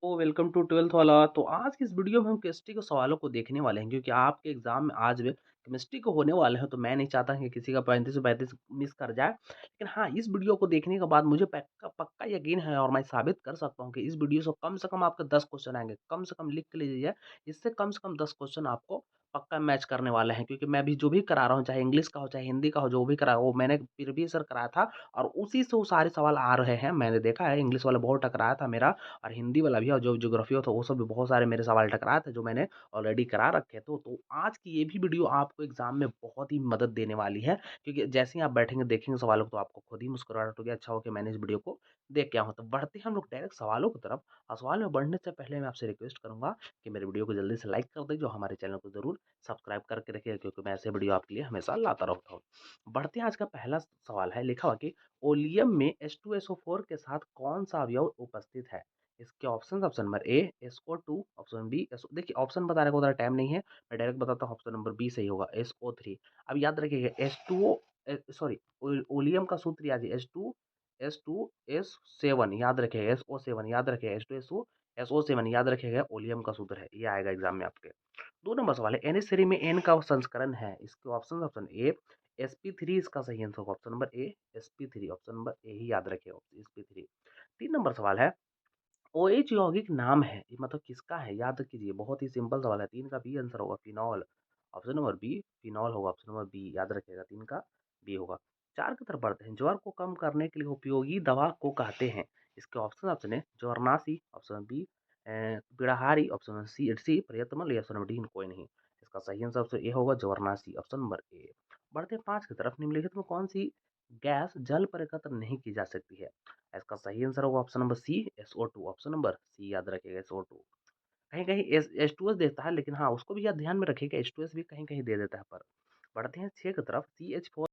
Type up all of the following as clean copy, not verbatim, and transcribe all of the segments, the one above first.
तो welcome to 12th वाला। तो आज की इस वीडियो में हम केमिस्ट्री के सवालों को देखने वाले हैं क्योंकि आपके एग्जाम में आज भी केमिस्ट्री को होने वाले हैं, तो मैं नहीं चाहता कि किसी का 35 से 35 मिस कर जाए। लेकिन हाँ, इस वीडियो को देखने के बाद मुझे पक्का पक्का यकीन है और मैं साबित कर सकता हूँ कि इस वीडियो से कम आपके 10 क्वेश्चन आएंगे। कम से कम लिख के लीजिए, इससे कम 10 क्वेश्चन आपको पक्का मैच करने वाले हैं, क्योंकि मैं भी जो भी करा रहा हूँ, चाहे इंग्लिश का हो चाहे हिंदी का हो, जो भी करा वो मैंने प्रीवियस ईयर कराया था और उसी से वो सारे सवाल आ रहे हैं। मैंने देखा है इंग्लिश वाला बहुत टकराया था मेरा, और हिंदी वाला भी, और जो ज्योग्राफी था वो सब भी बहुत सारे मेरे सवाल टकराए थे जो मैंने ऑलरेडी करा रखे। तो आज की ये भी वीडियो आपको एग्जाम में बहुत ही मदद देने वाली है, क्योंकि जैसे ही आप बैठेंगे देखेंगे सवालों को तो आपको खुद ही मुस्कुराहट होगी, अच्छा हो कि मैंने इस वीडियो को देख के आया हूँ। तो बढ़ते हैं हम लोग डायरेक्ट सवालों की तरफ। और सवाल में बढ़ने से पहले मैं आपसे रिक्वेस्ट करूंगा कि मेरे वीडियो को जल्दी से लाइक कर दीजिए, जो हमारे चैनल को जरूर सब्सक्राइब करके रखिएगा, क्योंकि मैं ऐसे वीडियो आपके लिए हमेशा लाता रहता हूँ। बढ़ते हैं, आज का पहला सवाल है, लिखा हुआ कि ओलियम में H2SO4 के साथ कौन सा अवयव उपस्थित है? इसके option, option number A SO2, option B SO, देखिए ऑप्शन बताने को उतना टाइम नहीं है, मैं डायरेक्ट बताता हूँ। ऑप्शन नंबर बी सही होगा, SO3। अब याद रखिएगा H2O, सॉरी, ओलियम का सूत्र याद है, H2S7 याद रखिएगा, SO7 याद रखिएगा, H2SO7 याद रखिएगा, ओलियम का सूत्र है, ये आएगा एग्जाम में आपके। 2 नंबर सवाल है, NH3 में N का संस्करण है, इसके ऑप्शन, ऑप्शन ए sp3 इसका सही आंसर होगा, option number A sp3, option number A ही याद रखिएगा, sp3। 3 नंबर सवाल है, OH यौगिक नाम है, ये मतलब किसका है, याद कीजिए, बहुत ही सिंपल सवाल है। 3 का बी आंसर होगा, phenol, option number B phenol होगा, ऑप्शन नंबर बी याद रखिएगा, 3 का बी होगा। 4 की तरफ बढ़ते हैं, ज्वर को कम करने के लिए उपयोगी दवा को कहते हैं, इसके ऑप्शन, ऑप्शन है ज्वरनाशी, ऑप्शन बी बिड़ाहारी, ऑप्शन सी सी प्रयत्मल, या ऑप्शन नंबर डी कोई नहीं। इसका सही आंसर ऑप्शन ए होगा, ज्वरनाशी, ऑप्शन नंबर ए। बढ़ते हैं 5 की तरफ, निम्नलिखित में कौन सी गैस जल पर एकत्र नहीं की जा सकती है? इसका सही आंसर होगा option number C SO2, option number C याद रखिएगा, SO2। कहीं कहीं H2S देता है, लेकिन हाँ उसको भी याद ध्यान में रखिएगा, H2S भी कहीं कहीं दे देता है। पर बढ़ते हैं 6 की तरफ, CH4।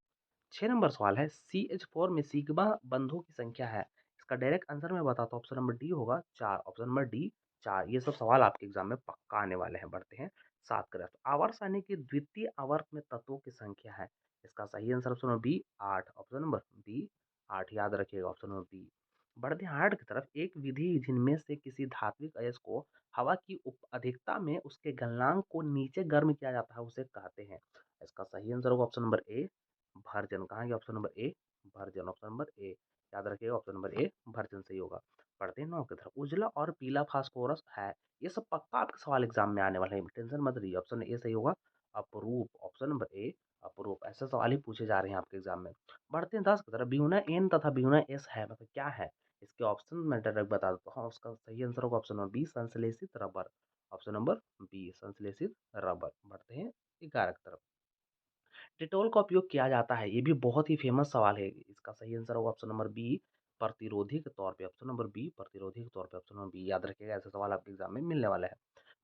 6 नंबर सवाल है, CH4 में सिग्मा बंधों की संख्या है, इसका डायरेक्ट आंसर मैं बताता हूँ, ऑप्शन नंबर डी होगा 4, ऑप्शन नंबर डी 4। ये सब सवाल आपके एग्जाम में पक्का आने वाले हैं। बढ़ते हैं 7 की तरफ, आवर्त सारणी के द्वितीय आवर्त में तत्वों की संख्या है, इसका सही answer option number B 8, option number B 8 याद रखिएगा, ऑप्शन नंबर बी। बढ़ते हैं 8 की तरफ, एक विधि जिनमें से किसी धात्विक अयस्क को हवा की अधिकता में उसके गलनांक को नीचे गर्म किया जाता है, उसे कहते हैं। इसका सही आंसर होगा ऑप्शन नंबर ए भर्जन। कहाँ गया ऑप्शन नंबर ए भर्जन, ऑप्शन नंबर ए याद रखिएगा, ऑप्शन नंबर ए भर्जन सही होगा। पढ़ते हैं 9 की तरफ, उजला और पीला फास्फोरस है, ये सब पक्का आपके सवाल एग्जाम में आने वाले हैं, टेंशन मत रहिए, ऑप्शन ए सही होगा, अपरूप, ऑप्शन नंबर ए अपरूप। ऐसे सवाल ही पूछे जा रहे हैं आपके एग्जाम में। बढ़ते हैं 10 की तरफ, ब्यूना एन तथा ब्यूना एस है, मतलब क्या है? इसके ऑप्शन मैं डायरेक्ट बता देता हूँ, उसका सही आंसर होगा ऑप्शन नंबर बी संश्लेषित रबर, ऑप्शन नंबर बी संश्लेषित रबर। बढ़ते हैं 11 की तरफ, डेटॉल का उपयोग किया जाता है, ये भी बहुत ही फेमस सवाल है, इसका सही आंसर होगा ऑप्शन नंबर बी प्रतिरोधी के तौर पे, ऑप्शन नंबर बी प्रतिरोधी के तौर पे, ऑप्शन नंबर बी याद रखिएगा, ऐसे सवाल आपके एग्जाम में मिलने वाला है।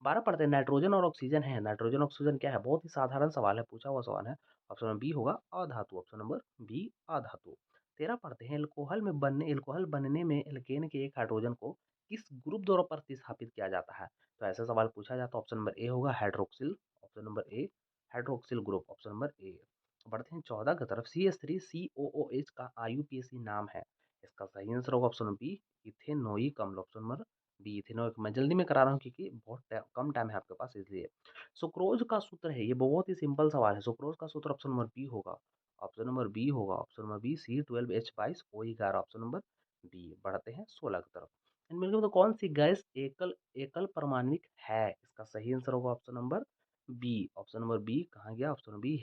12 पढ़ते हैं, नाइट्रोजन और ऑक्सीजन है, नाइट्रोजन ऑक्सीजन क्या है? बहुत ही साधारण सवाल है, पूछा हुआ सवाल है, ऑप्शन नंबर बी होगा अधातु, ऑप्शन नंबर बी अधातु। 13 पढ़ते हैं, एल्कोहल बनने में एल्केन के एक हाइड्रोजन को किस ग्रुप द्वारा प्रतिस्थापित किया जाता है? तो ऐसा सवाल पूछा जाता है, ऑप्शन नंबर ए होगा हाइड्रोक्सिल, ऑप्शन नंबर ए हाइड्रोक्सिल ग्रुप, ऑप्शन नंबर ए। बढ़ते हैं 14 की तरफ, CH3COOH का IUPAC नाम है, इसका सही आंसर होगा ऑप्शन बी इथेनोइक अम्ल, ऑप्शन नंबर बी इथेनोइक। मैं जल्दी में करा रहा हूँ क्योंकि बहुत कम टाइम है आपके पास, इसलिए। सुक्रोज का सूत्र है, ये बहुत ही सिंपल सवाल है, सुक्रोज का सूत्र ऑप्शन नंबर बी होगा, ऑप्शन नंबर बी होगा, option number B C12H22O11, option number B. बढ़ते हैं 16 की तरफ, इनमें से तो कौन सी गैस एकल एकल परमाणविक है? इसका सही आंसर होगा option number B, option number B कहाँ गया, option number B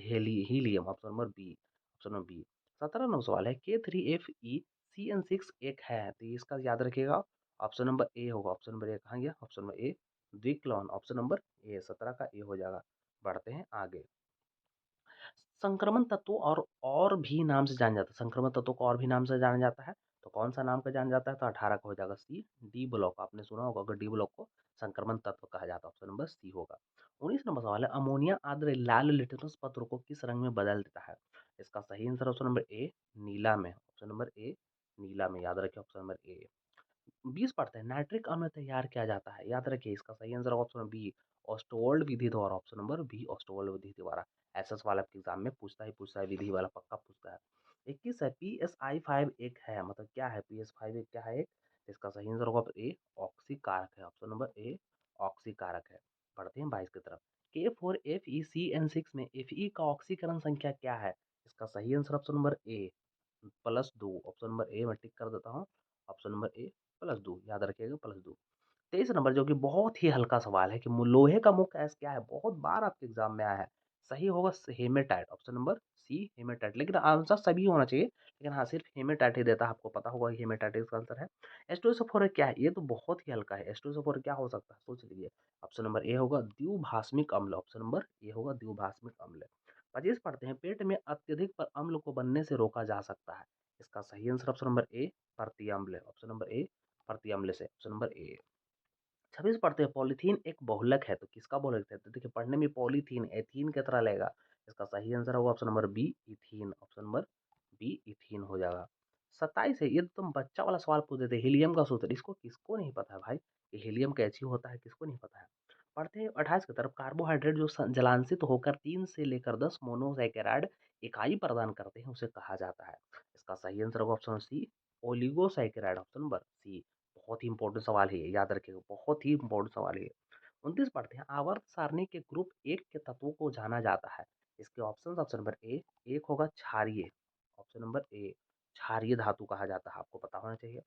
helium, option number B, option number B. 17 number सवाल है, K3FeCN6 एक है, तो ये इसका याद रखिएगा, ऑप्शन नंबर ए होगा, ऑप्शन नंबर ए कहाँ गया, ऑप्शन नंबर ए द्विक्लोन, ऑप्शन नंबर ए 17 का ए हो जाएगा। बढ़ते हैं आगे, संक्रमण तत्वों और भी नाम से जाना जाता है, संक्रमण तत्वों को और भी नाम से जाना जाता है, तो कौन सा नाम का जाना जाता है? तो 18 का हो जाएगा सी डी ब्लॉक, आपने सुना होगा अगर डी ब्लॉक को संक्रमण तत्व कहा जाता है, ऑप्शन नंबर सी होगा। 19 नंबर सवाल है, अमोनिया आद्र लाल लिटमस पत्र को किस रंग में बदल देता है? इसका सही आंसर ऑप्शन नंबर ए नीला में, ऑप्शन नंबर ए नीला में याद रखिए, ऑप्शन नंबर ए। 20 पढ़ते हैं, नाइट्रिक अम्ल तैयार किया जाता है, याद रखिए इसका सही आंसर ऑप्शन बी ऑस्टोल्ड विधि द्वारा, ऑप्शन नंबर बी ऑस्टोल्ड विधि द्वारा। ऐसा सवाल आपके एग्जाम में पूछता है, विधि वाला पक्का पूछता है। 21 है, PSI5 एक है, मतलब क्या है PSI5 एक क्या है? एक इसका सही आंसर होगा ए ऑक्सीकारक है। ऑप्शन नंबर ए ऑक्सीकारक है। पढ़ते हैं 22 की तरफ। K4FeCN6 में Fe का ऑक्सीकरण संख्या क्या है? इसका सही आंसर ऑप्शन नंबर ए +2। ऑप्शन नंबर ए मैं टिक कर देता हूँ। ऑप्शन नंबर ए +2 याद रखिएगा +2। 23 नंबर जो कि बहुत ही हल्का सवाल है कि लोहे का मुख्य अयस्क क्या है? बहुत बार आपके एग्जाम में आया है। सही होगा hematite. Option number C hematite. लेकिन आंसर सभी होना चाहिए, लेकिन हाँ सिर्फ हेमेटाइट ही देता है। आपको पता होगा कि हेमेटाइट इसका आंसर है। H2SO4 क्या है? ये तो बहुत ही हल्का है। H2SO4 क्या हो सकता है? सोच लीजिए। ऑप्शन नंबर ए होगा द्विभाषमिक अम्ल। ऑप्शन नंबर ए होगा द्विभाषमिक अम्ल। 25 पढ़ते हैं। पेट में अत्यधिक पर अम्ल को बनने से रोका जा सकता है। इसका सही आंसर ऑप्शन नंबर ए प्रतिअम्ल। ऑप्शन नंबर ए प्रतिअम्ल से। ऑप्शन नंबर ए। 26 पढ़ते हैं। पॉलीथीन एक बहुलक है, तो किसका बहुलक है? तो देखिए पढ़ने में पॉलीथीन एथीन की तरह लगेगा। इसका सही आंसर होगा option number B ethene. Option number B ethene हो जाएगा। 27 है। ये तो तुम बच्चा वाला सवाल पूछ देते, हीलियम का सूत्र इसको किसको नहीं पता है भाई? ये हीलियम कैसे होता है किसको नहीं पता है? पढ़ते हैं 28 की तरफ। कार्बोहाइड्रेट जो जलांशित होकर 3 से लेकर 10 मोनोसैकेराइड इकाई प्रदान करते हैं उसे कहा जाता है। इसका सही आंसर होगा option C oligosaccharide. Option number C. बहुत ही इंपॉर्टेंट सवाल है ये, याद रखिएगा बहुत ही इंपॉर्टेंट सवाल है ये। 29 पढ़ते हैं। आवर्त सारणी के ग्रुप एक के तत्वों को जाना जाता है। इसके ऑप्शन ऑप्शन नंबर ए एक होगा क्षारीय। ऑप्शन नंबर ए क्षारीय धातु कहा जाता है, आपको पता होना चाहिए।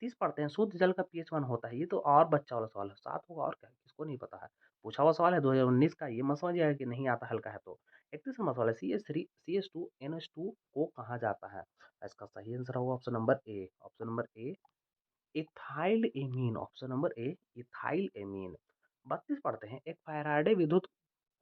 30 पढ़ते हैं। शुद्ध जल का पीएच 1 होता है। ये तो और बच्चा वाला सवाल है, 7 होगा और क्या किसको नहीं पता है? पूछा हुआ सवाल है 2019 का, ये मत समझिएगा कि नहीं आता हल्का है तो। 31 नंबर सवाल है। CH3CH2NH2 को कहा जाता है? इसका सही आंसर होगा ऑप्शन नंबर ए। ऑप्शन नंबर ए इथाइल एमीन। ऑप्शन नंबर ए इथाइल एमीन। 32 पढ़ते हैं। एक फैराडे विद्युत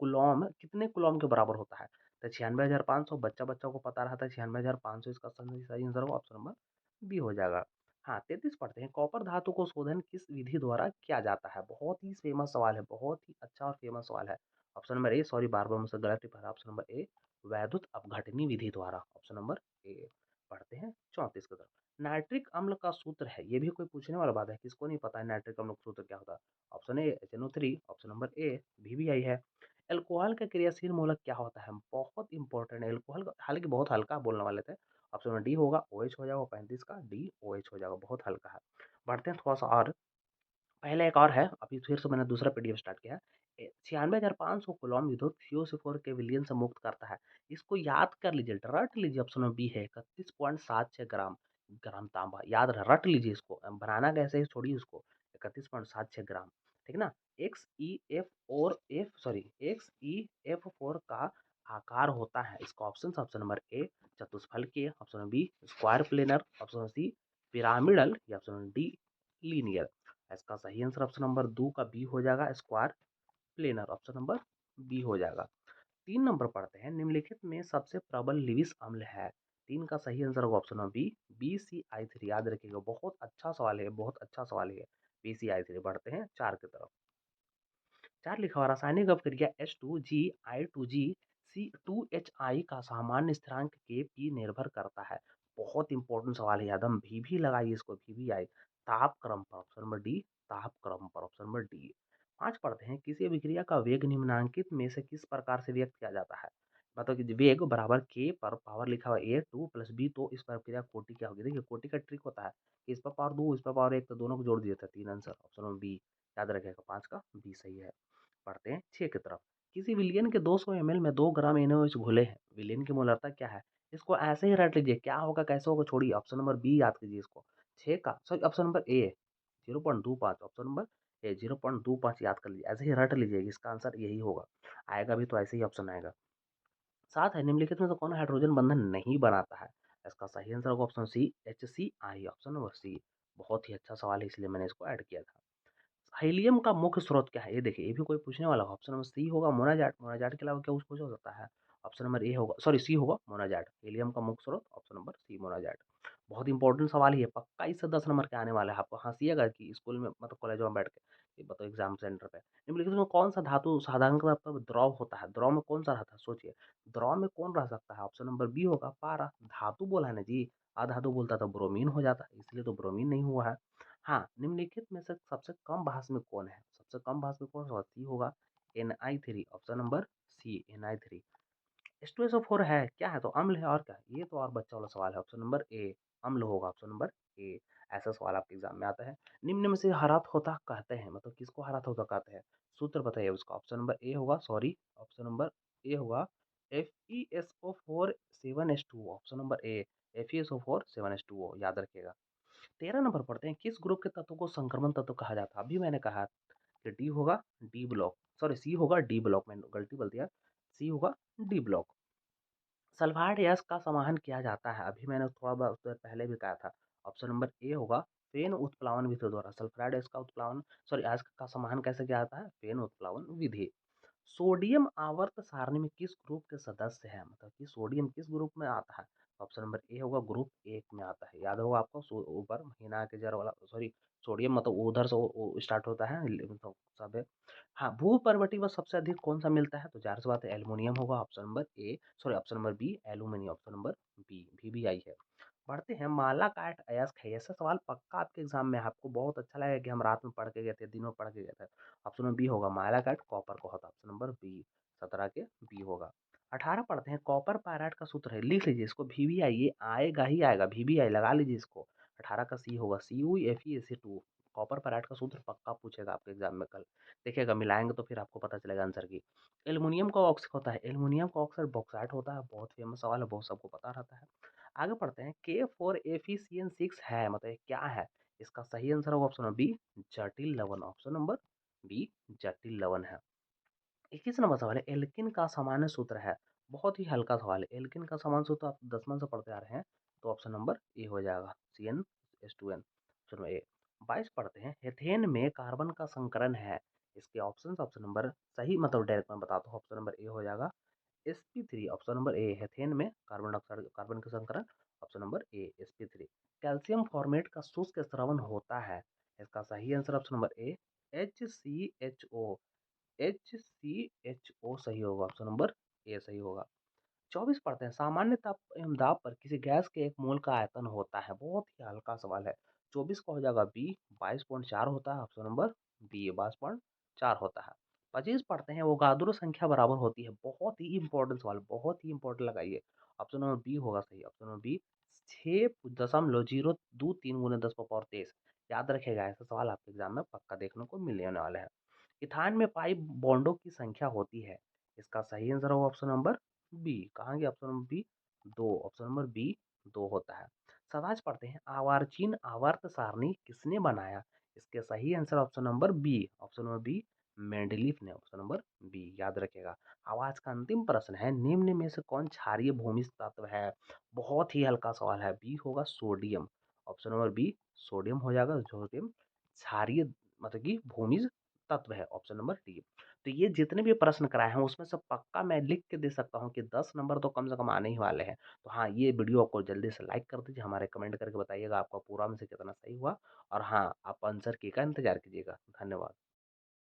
कूलॉम कितने कूलॉम के बराबर होता है? तो 96,500। बच्चा बच्चा को पता रहा था 96,500 इसका सही आंसर होगा। ऑप्शन नंबर बी हो जाएगा। हाँ 33 पढ़ते हैं। कॉपर धातु को शोधन किस विधि द्वारा किया जाता है? बहुत ही फेमस सवाल है, बहुत ही अच्छा और फेमस सवाल है। ऑप्शन नंबर ए सॉरी बार बार मुझसे गलत टिप्पणी। ऑप्शन नंबर ए वैद्युत अपघटनी विधि द्वारा। ऑप्शन नंबर ए। पढ़ते हैं 34 की तरफ। नाइट्रिक अम्ल का सूत्र है, ये भी कोई पूछने वाला बात है, किसको नहीं पता है नाइट्रिक अम्ल का सूत्र क्या होता है? Option A HNO3। Option number A VBI है। अल्कोहल का क्रियाशील मूलक क्या होता है? बहुत इंपॉर्टेंट है अल्कोहल का, हालांकि बहुत हल्का बोलने वाले थे। ऑप्शन नंबर डी होगा OH हो जाएगा। 35 का डी OH हो जाएगा, बहुत हल्का है। बढ़ते हैं थोड़ा सा और। पहले एक और है, अभी फिर से मैंने दूसरा पीडीएफ स्टार्ट किया है। 96,500 कूलॉम विद्युत CO4 के विलयन से मुक्त करता है। इसको याद कर लीजिए, रट लीजिए। ऑप्शन में बी है 31.76 ग्राम। ग्राम तांबा याद रट लीजिए इसको। बनाना कैसे है छोड़िए उसको। 31.76 ग्राम। ठीक ना। XeF4 का आकार होता है। इसका ऑप्शन नंबर ए चतुष्फलकीय। Option B square planar. Option C pyramidal या ऑप्शन डी लीनियर। इसका सही आंसर ऑप्शन नंबर 2 का बी हो जाएगा square planar. Option number B हो जाएगा। 3 नंबर पढ़ते हैं। निम्नलिखित में सबसे प्रबल लिविस अम्ल है? 3 का सही आंसर होगा ऑप्शन नंबर बी BCI3। याद रखिएगा बहुत अच्छा सवाल है, बहुत अच्छा सवाल है। BCI3। बढ़ते हैं 4 की तरफ। 4 लिखा हुआ रासायनिक अपक्रिया H2Gi2C2Hi का सामान्य स्थिरांक Kp निर्भर करता है। बहुत इंपॉर्टेंट सवाल है, याद हम भी लगाइए इसको। VBI ताप क्रम पर। ऑप्शन नंबर डी ताप क्रम पर। Option number D. 5 पढ़ते हैं। किसी अभिक्रिया का वेग निम्नांकित में से किस प्रकार से व्यक्त किया जाता है? मतलब कि वेग बराबर K पर पावर लिखा हुआ A 2 + B, तो इस प्रक्रिया कोटि क्या होगी? देखिए कोटि का ट्रिक होता है कि इस पर पावर 2 इस पर पावर 1, तो दोनों को जोड़ दिया था। 3 आंसर। ऑप्शन नंबर बी याद रखेगा, 5 का बी सही है। पढ़ते हैं 6 की तरफ। किसी विलियन के 200 ml में 2 ग्राम NaOH घुले हैं, विलियन की मोलरता क्या है? इसको ऐसे ही रट लीजिए, क्या होगा कैसे होगा छोड़िए। ऑप्शन नंबर बी याद कीजिए इसको। 6 का सॉरी ऑप्शन नंबर ए 0.25। ऑप्शन नंबर ए 0.25 याद कर लीजिए, ऐसे ही रट लीजिए, इसका आंसर यही होगा। आएगा भी तो ऐसे ही ऑप्शन आएगा। 7 है। निम्नलिखित में से कौन हाइड्रोजन बंधन नहीं बनाता है? इसका सही आंसर होगा option C HCI। Option number C. बहुत ही अच्छा सवाल है, इसलिए मैंने इसको ऐड किया था। हीलियम का मुख्य स्रोत क्या है? ये देखिए ये भी कोई पूछने वाला होगा। ऑप्शन नंबर सी होगा मोनाजाट। मोनाजाट के अलावा क्या कुछ हो सकता है? ऑप्शन नंबर ए होगा सॉरी सी होगा मोनाजाट। हीलियम का मुख्य स्रोत ऑप्शन नंबर सी मोनाजाट। बहुत इंपॉर्टेंट सवाल ही है, पक्का इससे 10 नंबर के आने वाला है। आपको हंसीएगा कि स्कूल में मतलब कॉलेज में बैठ के ये बताओ एग्जाम सेंटर पे। निम्नलिखित में कौन सा धातु साधारणतः पर द्रव होता है? द्रव में कौन सा रहता है सोचिए। द्रव में कौन रह सकता है? ऑप्शन नंबर बी होगा पारा। धातु बोला है ना जी, अधातु बोलता तो ब्रोमीन हो जाता, इसलिए तो ब्रोमीन नहीं हुआ है। हाँ, निम्नलिखित में से सबसे कम भास्मिक कौन है? सबसे कम भास्मिक कौन सा? सी होगा Ni3। ऑप्शन नंबर सी Ni3। H2SO4 है क्या है? तो अम्ल है और क्या है? ये तो और बच्चा वाला सवाल है। ऑप्शन नंबर ए अम्ल होगा ऑप्शन नंबर ए। ऐसा सवाल आपके एग्जाम में आता है। निम्न में से हरा होता कहते हैं, मतलब किसको हरा होता कहते हैं, सूत्र बताइए उसका। ऑप्शन नंबर ए होगा, सॉरी ऑप्शन नंबर ए होगा FeSO4 7H2O। ऑप्शन नंबर ए FeSO4 7H2O, याद रखिएगा। 13 नंबर पढ़ते हैं, किस ग्रुप के तत्व को संक्रमण तत्व कहा जाता है। अभी मैंने कहा कि डी होगा डी ब्लॉक, सॉरी सी होगा डी ब्लॉक, मैंने गलती बोल दिया, सी होगा डी ब्लॉक। सल्फाइड यश का समाहन किया जाता है, अभी मैंने थोड़ा बहुत देर पहले भी कहा था। ऑप्शन नंबर ए होगा फेन उत्प्लावन विधि द्वारा। सल्फाइड यश का उत्प्लावन, सॉरी यश का समाहन कैसे किया जाता है, फेन उत्प्लावन विधि। सोडियम आवर्त सारणी में किस ग्रुप के सदस्य हैं, मतलब कि सोडियम किस ग्रुप में आता है। ऑप्शन नंबर ए होगा ग्रुप एक में आता है। याद होगा आपको, ऊपर महीना के जर वाला, सॉरी सोडियम मतलब उधर से स्टार्ट होता है, मतलब सब है। हाँ, भूपर्वती में सबसे अधिक कौन सा मिलता है, तो जाहिर सी बात है एल्युमिनियम होगा। Option number A, sorry option number B aluminium, option number B भी आई है। पढ़ते हैं, मालाकाट अयस्क है, ऐसा सवाल पक्का आपके एग्जाम में है। आपको बहुत अच्छा लगेगा कि हम रात में पढ़ के गए थे, दिन में पढ़ के गए थे। ऑप्शन नंबर बी होगा, मालाकाट कॉपर को होता है। ऑप्शन नंबर बी 17 के बी होगा। 18 पढ़ते हैं, कॉपर पायराइट का सूत्र है, लिख लीजिए इसको, VBI, ये आएगा ही आएगा, VBI लगा लीजिए इसको। 18 का सी होगा CuFeSa2। कॉपर पायराइट का सूत्र पक्का पूछेगा आपके एग्जाम में कल, देखिएगा मिलाएंगे तो फिर आपको पता चलेगा आंसर की। एल्युमिनियम का ऑक्साइड होता है, एल्युमिनियम का ऑक्साइड बॉक्साइट होता है, बहुत फेमस सवाल है, बहुत सबको पता रहता है। आगे बढ़ते हैं, K4FeCN6 है, मतलब ये क्या है, इसका सही आंसर होगा ऑप्शन नंबर बी जटिल लवण। ऑप्शन नंबर बी जटिल लवण है। 21 नंबर सवाल है, एल्किन का सामान्य सूत्र है, बहुत ही हल्का सवाल है। एल्किन का सामान्य सूत्र आप 10 से पढ़ते आ रहे हैं, तो ऑप्शन नंबर ए हो जाएगा, CnH2n, ऑप्शन नंबर ए। 22 पढ़ते हैं, हेथेन में कार्बन का संकरण है, इसके ऑप्शन, ऑप्शन नंबर सही मतलब डायरेक्ट मैं बताता हूँ, ऑप्शन नंबर ए हो जाएगा sp3। ऑप्शन नंबर ए, हेथेन में कार्बन डाइऑक्साइड कार्बन का संकरण, option number A sp3। Calcium formate का शुष्क स्रवण होता है, इसका सही आंसर ऑप्शन नंबर ए HCHO, HCHO सही होगा, ऑप्शन नंबर ए सही होगा। 24 पढ़ते हैं, सामान्य ताप एवं दाब पर किसी गैस के एक मोल का आयतन होता है, बहुत ही हल्का सवाल है। 24 का हो जाएगा बी 22.4 होता है, ऑप्शन नंबर बी 22.4 होता है। 25 पढ़ते हैं, वोगादुर संख्या बराबर होती है, बहुत ही इंपॉर्टेंट सवाल, बहुत ही इंपॉर्टेंट लगाइए। ऑप्शन नंबर बी होगा सही, ऑप्शन नंबर बी 6.023 गुने 10 की पावर 23। याद रखेगा, ऐसा सवाल आपके एग्जाम में पक्का देखने को मिलने वाला है। इथान में पाई बॉन्डों की संख्या होती है, इसका सही आंसर होगा ऑप्शन नंबर बी, कहाँ गया ऑप्शन नंबर बी, दो, ऑप्शन नंबर बी दो होता है। सवाज पढ़ते हैं, आवर्चीन आवर्त सारणी किसने बनाया, इसके सही answer option number B, option number B Mendeleev ने, ऑप्शन नंबर बी, याद रखेगा। आवाज का अंतिम प्रश्न है, निम्न में से कौन क्षारीय भूमि तत्व है, बहुत ही हल्का सवाल है, बी होगा sodium, option number B sodium हो जाएगा। सोडियम क्षारीय मतलब कि भूमिज तत्व है, ऑप्शन नंबर डी। तो ये जितने भी प्रश्न कराए हैं उसमें से पक्का मैं लिख के दे सकता हूँ कि 10 नंबर तो कम से कम आने ही वाले हैं। तो हाँ, ये वीडियो आपको जल्दी से लाइक कर दीजिए, हमारे कमेंट करके बताइएगा आपका पूरा में से कितना सही हुआ, और हाँ, आप आंसर की का इंतजार कीजिएगा। धन्यवाद।